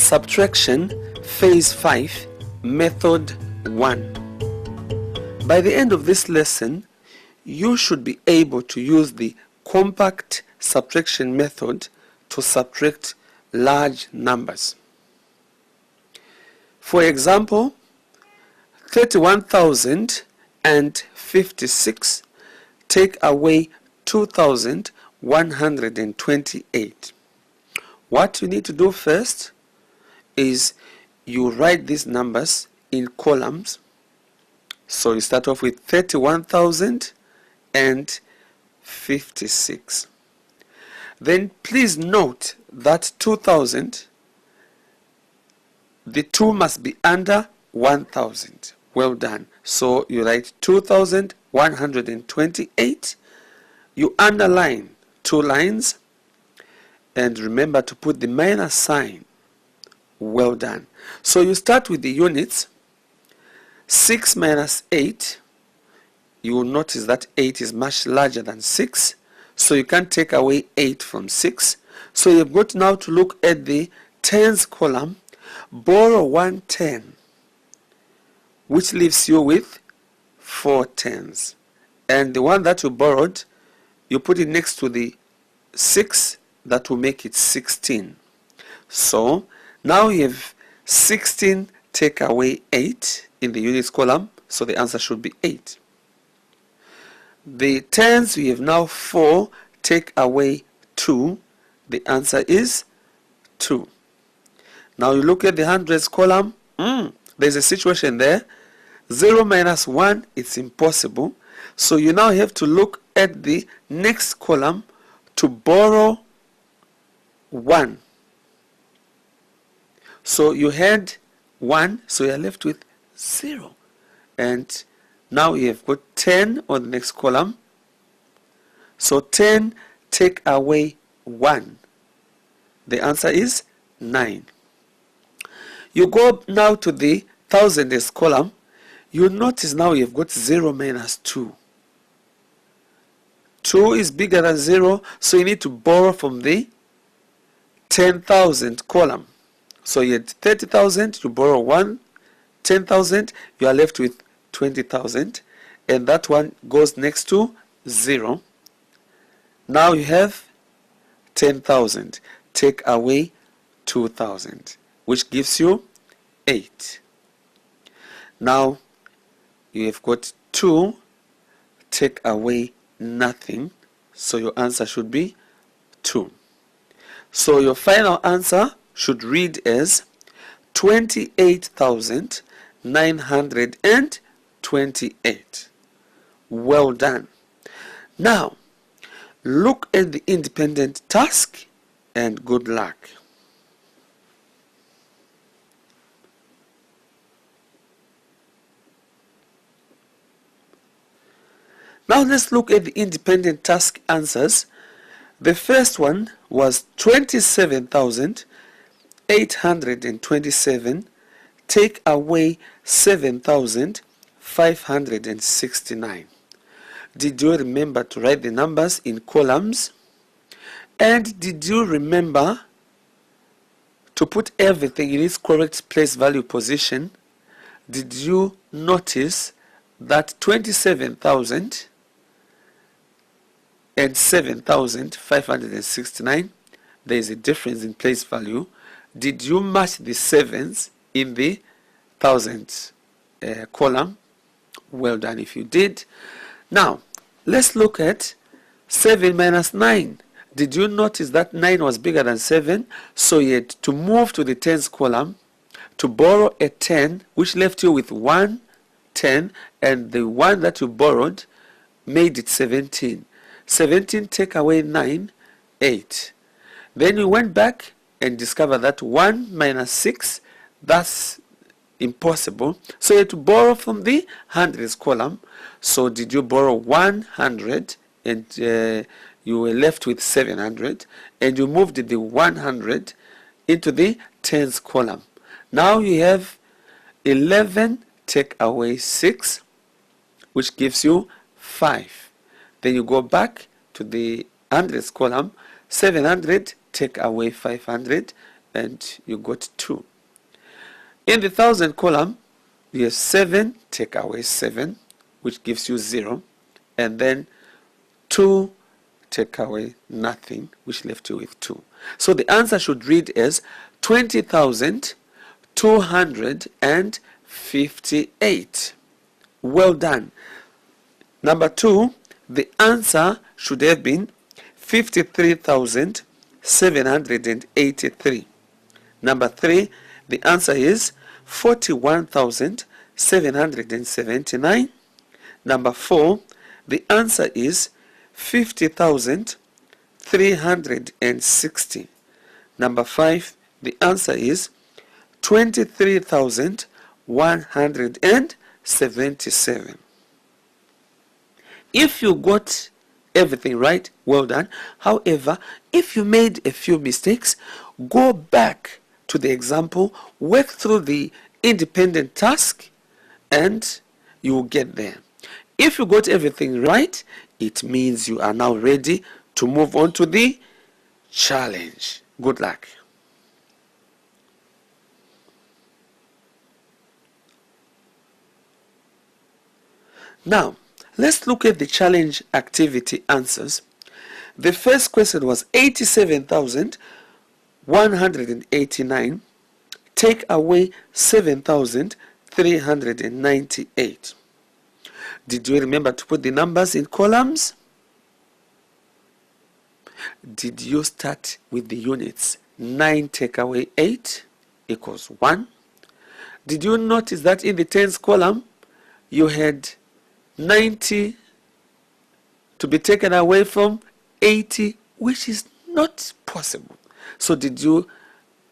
Subtraction Phase 5 Method 1. By the end of this lesson, you should be able to use the compact subtraction method to subtract large numbers. For example, 31,056 take away 2,128. What you need to do first is you write these numbers in columns. So you start off with 31,056. Then please note that 2,000, the 2 must be under 1,000. Well done. So you write 2,128. You underline 2 lines and remember to put the minus sign. Well done. So you start with the units. 6 minus 8. You will notice that 8 is much larger than 6. So you can't take away 8 from 6. So you've got now to look at the tens column. Borrow 1 10, which leaves you with 4 tens. And the one that you borrowed, you put it next to the 6. That will make it 16. So now you have 16 take away 8 in the units column, so the answer should be 8. The tens, we have now 4 take away 2, the answer is 2. Now you look at the hundreds column, there's a situation there. 0 minus 1, it's impossible. So you now have to look at the next column to borrow 1. So you had 1, so you are left with 0. And now you have got 10 on the next column. So 10 take away 1. The answer is 9. You go now to the thousands column. You notice now you've got 0 minus 2. 2 is bigger than 0, so you need to borrow from the 10,000 column. So you had 30,000, you borrow 1, 10,000, you are left with 20,000, and that one goes next to 0. Now you have 10,000, take away 2,000, which gives you 8. Now you have got 2, take away nothing, so your answer should be 2. So your final answer should read as 28,928. Well done. Now, look at the independent task and good luck. Now let's look at the independent task answers. The first one was 27,827 take away 7,569. Did you remember to write the numbers in columns? And did you remember to put everything in its correct place value position? Did you notice that 27,000 and 7,569, there is a difference in place value? Did you match the 7s in the thousands column? Well done if you did. Now, let's look at 7 minus 9. Did you notice that 9 was bigger than 7? So you had to move to the tens column to borrow a 10, which left you with 1 10, and the one that you borrowed made it 17. 17 take away 9, 8. Then you went back and discovered that 1 minus 6, that's impossible. So you had to borrow from the hundreds column. So did you borrow 100 and you were left with 700, and you moved the 100 into the tens column. Now you have 11 take away 6, which gives you 5. Then you go back to the hundreds column. 700 take away 500, and you got 2. In the thousand column, you have 7, take away 7, which gives you 0, and then 2, take away nothing, which left you with 2. So the answer should read as 20,258. Well done. Number 2, the answer should have been 53,783. Number 3, the answer is 41,779. Number 4, the answer is 50,360. Number 5, the answer is 23,177. If you got everything right, well done. However, if you made a few mistakes, go back to the example, work through the independent task, and you will get there. If you got everything right, it means you are now ready to move on to the challenge. Good luck. Now, let's look at the challenge activity answers. The first question was 87,189. Take away 7,398. Did you remember to put the numbers in columns? Did you start with the units? 9 take away 8 equals 1. Did you notice that in the tens column, you had 90 to be taken away from 80, which is not possible. So did you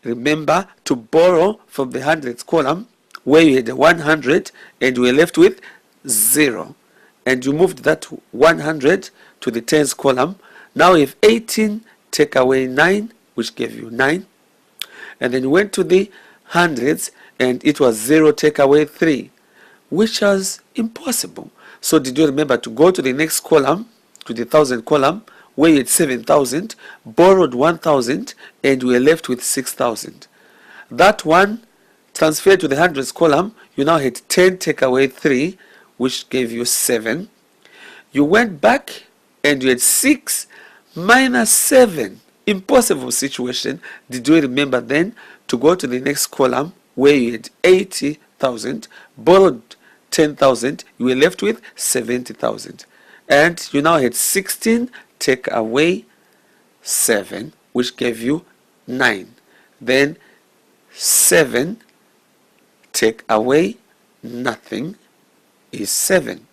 remember to borrow from the hundreds column where you had a 100 and you were left with 0, and you moved that 100 to the tens column. Now you have 18 take away 9, which gave you 9, and then you went to the hundreds and it was 0 take away 3, which was impossible. So did you remember to go to the next column, to the thousand column, where you had 7,000, borrowed 1,000, and you were left with 6,000. That one transferred to the hundreds column, you now had 10 take away 3, which gave you 7. You went back and you had 6 minus 7. Impossible situation. Did you remember then to go to the next column where you had 80,000, borrowed 10,000, you were left with 70,000. And you now had 16 take away 7, which gave you 9. Then 7 take away nothing is 7.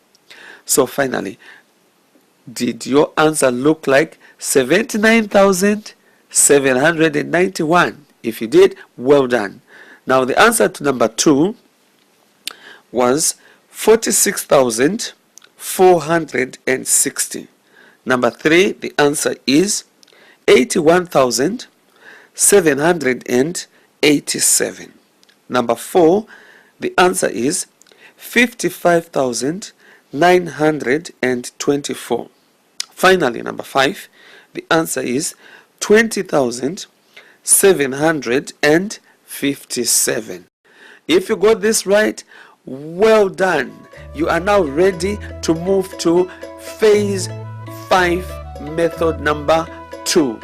So finally, did your answer look like 79,791? If you did, well done. Now the answer to number 2 was 46,460. Number 3, the answer is 81,787. Number 4, the answer is 55,924. Finally, number 5, the answer is 20,757. If you got this right, well done. You are now ready to move to phase 5, method number 2.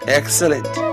Excellent.